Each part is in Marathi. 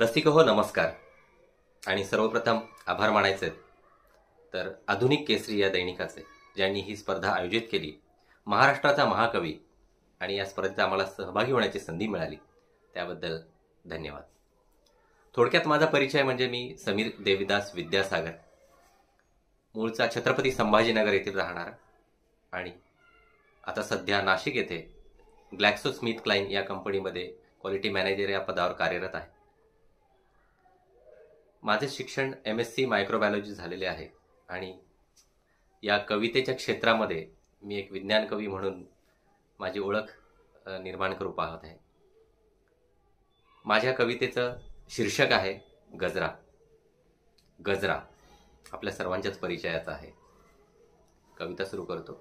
रसिक हो नमस्कार आणि सर्वप्रथम आभार मानायचे तर आधुनिक केसरी या दैनिकाचे ज्यांनी ही स्पर्धा आयोजित केली, महाराष्ट्राचा महाकवी, आणि या स्पर्धेत आम्हाला सहभागी होण्याची संधी मिळाली त्याबद्दल धन्यवाद. थोडक्यात माझा परिचय म्हणजे मी समीर देविदास विद्यासागर, मूळचा छत्रपती संभाजीनगर येथे राहणारा आणि आता सध्या नाशिक येथे ग्लॅक्सोस्मिथक्लाइन या कंपनीमध्ये क्वालिटी मॅनेजर या पदावर कार्यरत आहे. माझे शिक्षण MSc मायक्रोबायोलॉजी झालेले आहे आणि या कवितेच्या क्षेत्रामध्ये मी एक विज्ञान कवी म्हणून माझी ओळख निर्माण करू पाहत आहे. माझ्या कवितेचं शीर्षक आहे गजरा. गजरा आपल्या सर्वांच्याच परिचयाचा आहे. कविता सुरू करतो.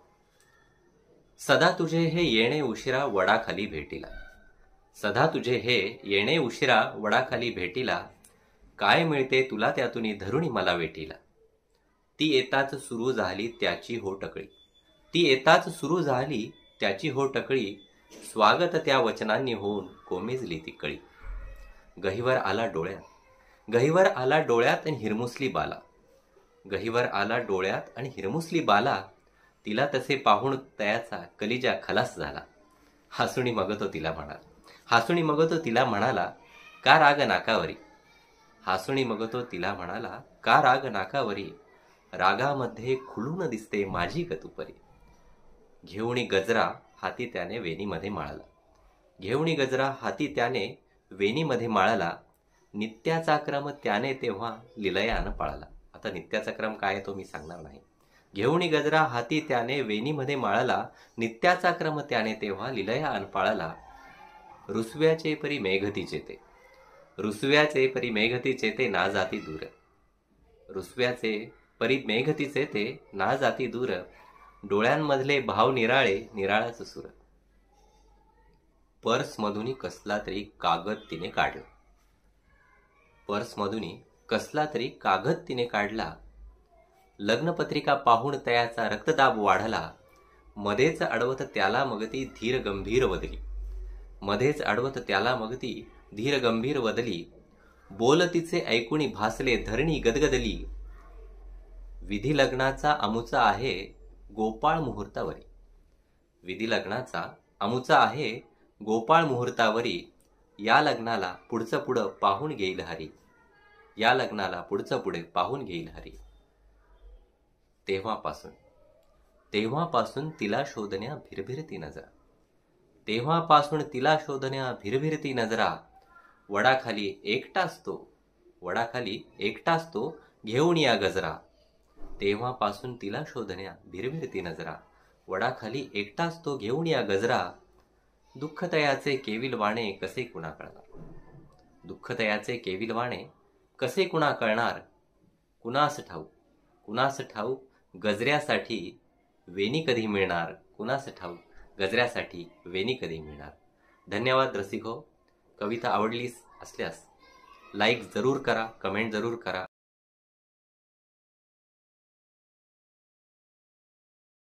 सदा तुझे हे येणे उशिरा वडाखाली भेटीला, सदा तुझे हे येणे उशिरा वडाखाली भेटीला, काय मिळते तुला त्यातून धरुणी मला वेटीला. ती येताच सुरू झाली त्याची हो टकळी, ती येताच सुरू झाली त्याची हो टकळी, स्वागत त्या वचनांनी होऊन कोमेजली ती कळी. गहिवर आला डोळ्यात, गहिवर आला डोळ्यात आणि हिरमुसली बाला, गहिवर आला डोळ्यात आणि हिरमुसली बाला, तिला तसे पाहून तयाचा कलिजा खलास झाला. हासुणी मगतो तिला म्हणाला, हासुणी मगतो तिला म्हणाला, का राग नाकावरी, हासुणी मगतो तिला म्हणाला, का राग नाकावरी, रागामध्ये खुलून दिसते माझी गतुपरी. घेऊनी गजरा हाती त्याने वेणीमध्ये माळाला, घेऊनी गजरा हाती त्याने वेणीमध्ये माळाला, नित्याचा क्रम त्याने तेव्हा लिलयानं पाळला. आता नित्याचा क्रम काय तो मी सांगणार नाही. घेऊनी गजरा हाती त्याने वेणीमध्ये माळाला, नित्याचा क्रम त्याने तेव्हा लिलयानं पाळला. रुसव्याचे परी मेघतीचे ते, रुसव्याचे परी मेघतीचे ते ना जाती दूर, रुसव्याचे परी मेघतीचे ते ना जाती दूर, डोळ्यांमधले भाव निराळे निराळाच सुर. पर्समधून कसला तरी कागद तिने काढला, पर्समधून कसला तरी कागद तिने काढला, लग्नपत्रिका पाहून तयाचा रक्तदाब वाढला, मध्येच अडवत त्याला मगती धीर गंभीर वदली, मध्येच अडवत त्याला मगती धीर गंभीर वदली, बोलतीचे ऐकुणी भासले धरणी गदगदली. विधी लग्नाचा अमुचा आहे गोपाळ मुहूर्तावरी, विधी लग्नाचा अमुचा आहे गोपाळ मुहूर्तावरी, या लग्नाला पुढचं पुढं पाहून घेईल हरी, या लग्नाला पुढचं पुढे पाहून घेईल हरी. तेव्हापासून तेव्हापासून तिला शोधण्या भिरभिरती नजरा, तेव्हापासून तिला शोधण्या भिरभिरती नजरा, वडाखाली एकटाच तो, वडाखाली एकटाच तो घेऊन या गजरा. तेव्हापासून तिला शोधण्या भिरभिरती नजरा, वडाखाली एकटाच तो घेऊन या गजरा. दुःखतयाचे केविल वाणे कसे कुणा कळणार, दुःखतयाचे केविल वाणे कसे कुणा कळणार, कुणास ठाऊक, कुणास ठाऊक गजऱ्यासाठी वेणी कधी मिळणार, कुणास ठाऊक गजऱ्यासाठी वेणी कधी मिळणार. धन्यवाद रसिक हो. कविता आवडली असल्यास लाईक जरूर करा, कमेंट जरूर करा.